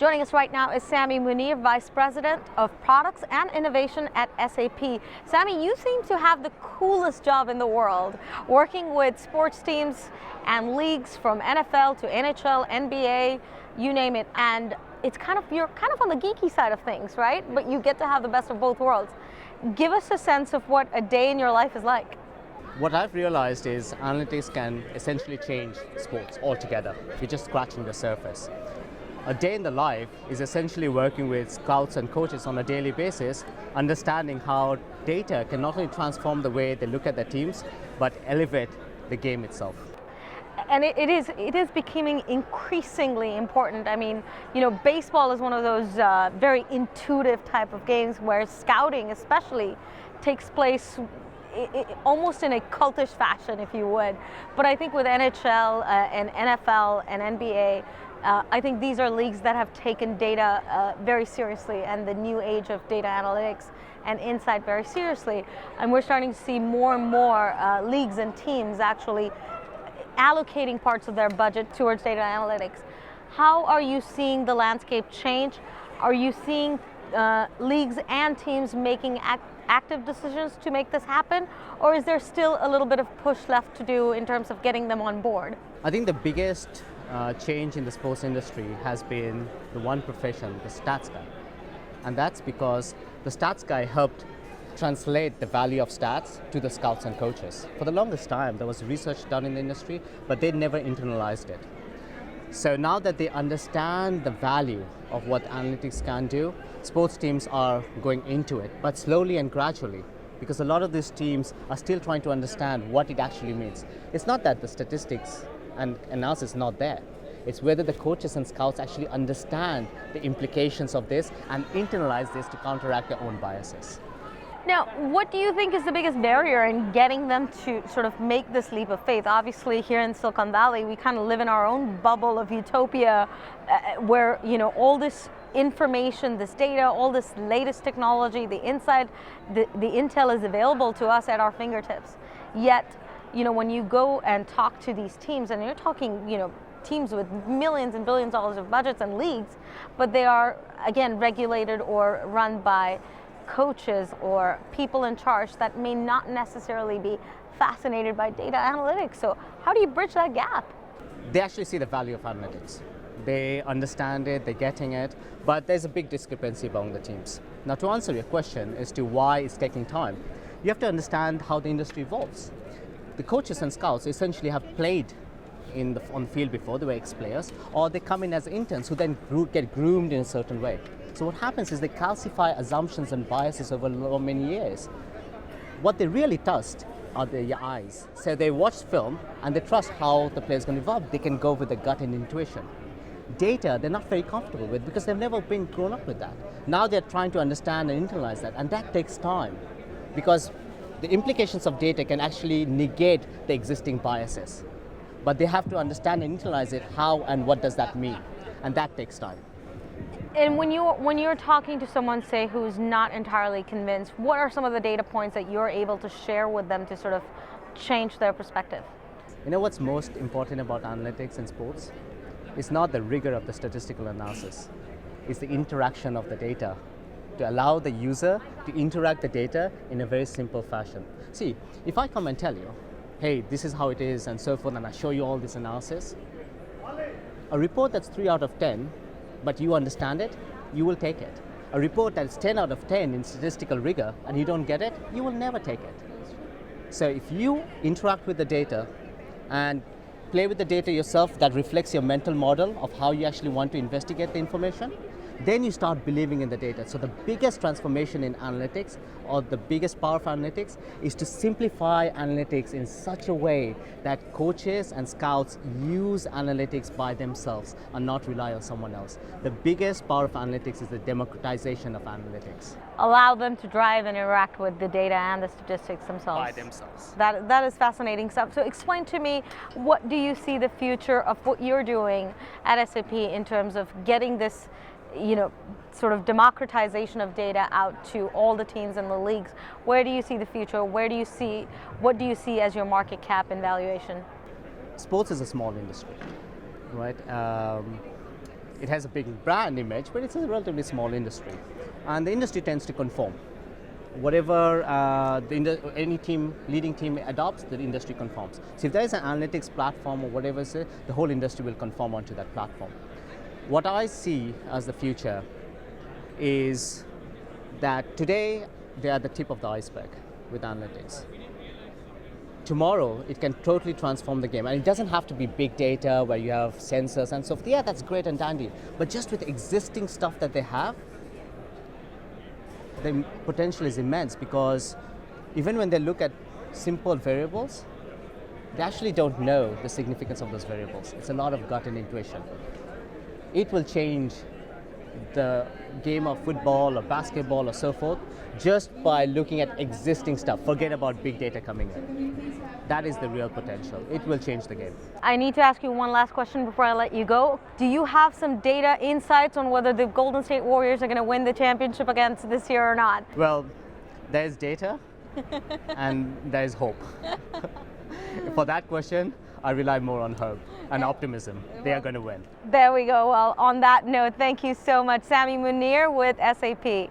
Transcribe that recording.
Joining us right now is Sami Muneer, Vice President of Products and Innovation at SAP. Sami, you seem to have the coolest job in the world, working with sports teams and leagues from NFL to NHL, NBA, you name it. And you're kind of on the geeky side of things, right? But you get to have the best of both worlds. Give us a sense of what a day in your life is like. What I've realized is analytics can essentially change sports altogether. We're just scratching the surface. A day in the life is essentially working with scouts and coaches on a daily basis, understanding how data can not only transform the way they look at their teams, but elevate the game itself. And it is becoming increasingly important. I mean, baseball is one of those very intuitive type of games where scouting especially takes place almost in a cultish fashion, if you would. But I think with NHL and NFL and NBA, I think these are leagues that have taken data very seriously and the new age of data analytics and insight very seriously. And we're starting to see more and more leagues and teams actually allocating parts of their budget towards data analytics. How are you seeing the landscape change? Are you seeing leagues and teams making active decisions to make this happen? Or is there still a little bit of push left to do in terms of getting them on board? I think the biggest change in the sports industry has been the one profession, the stats guy. And that's because the stats guy helped translate the value of stats to the scouts and coaches. For the longest time, there was research done in the industry, but they never internalized it. So now that they understand the value of what analytics can do, sports teams are going into it, but slowly and gradually, because a lot of these teams are still trying to understand what it actually means. It's not that the statistics and analysis is not there. It's whether the coaches and scouts actually understand the implications of this and internalize this to counteract their own biases. Now, what do you think is the biggest barrier in getting them to sort of make this leap of faith? Obviously, here in Silicon Valley, we kind of live in our own bubble of utopia where, all this information, this data, all this latest technology, the insight, the intel is available to us at our fingertips. Yet, when you go and talk to these teams, and you're talking, teams with millions and billions of dollars of budgets and leagues, but they are, again, regulated or run by coaches or people in charge that may not necessarily be fascinated by data analytics. So how do you bridge that gap? They actually see the value of analytics. They understand it, they're getting it, but there's a big discrepancy among the teams. Now, to answer your question as to why it's taking time, you have to understand how the industry evolves. The coaches and scouts essentially have played on the field before, they were ex-players, or they come in as interns who then get groomed in a certain way. So what happens is they calcify assumptions and biases over many years. What they really trust are their eyes. So they watch film and they trust how the player is going to evolve. They can go with the gut and intuition. Data, they're not very comfortable with because they've never been grown up with that. Now they're trying to understand and internalize that, and that takes time because the implications of data can actually negate the existing biases. But they have to understand and internalize it, how and what does that mean, and that takes time. And when you're talking to someone, say, who's not entirely convinced, what are some of the data points that you're able to share with them to sort of change their perspective? What's most important about analytics in sports? It's not the rigor of the statistical analysis. It's the interaction of the data to allow the user to interact the data in a very simple fashion. See, if I come and tell you, hey, this is how it is and so forth, and I show you all this analysis, a report that's 3 out of 10, but you understand it, you will take it. A report that's 10 out of 10 in statistical rigor and you don't get it, you will never take it. So if you interact with the data and play with the data yourself that reflects your mental model of how you actually want to investigate the information, then you start believing in the data. So the biggest transformation in analytics, or the biggest power of analytics, is to simplify analytics in such a way that coaches and scouts use analytics by themselves and not rely on someone else. The biggest power of analytics is the democratization of analytics. Allow them to drive and interact with the data and the statistics themselves. By themselves. That is fascinating stuff. So explain to me, what do you see the future of what you're doing at SAP in terms of getting this sort of democratization of data out to all the teams and the leagues? Where do you see the future? What do you see as your market cap and valuation? Sports is a small industry, right? It has a big brand image, but it's a relatively small industry. And the industry tends to conform. Whatever any leading team adopts, the industry conforms. So if there is an analytics platform or whatever, the whole industry will conform onto that platform. What I see as the future is that today they are the tip of the iceberg with analytics. Tomorrow, it can totally transform the game. And it doesn't have to be big data where you have sensors and so forth. Yeah, that's great and dandy. But just with existing stuff that they have, the potential is immense, because even when they look at simple variables, they actually don't know the significance of those variables. It's a lot of gut and intuition. It will change the game of football or basketball or so forth just by looking at existing stuff. Forget about big data coming in. That is the real potential. It will change the game. I need to ask you one last question before I let you go. Do you have some data insights on whether the Golden State Warriors are going to win the championship against this year or not? Well, there's data and there's hope. For that question, I rely more on hope and optimism. They are going to win. There we go. Well, on that note, thank you so much, Sami Muneer with SAP.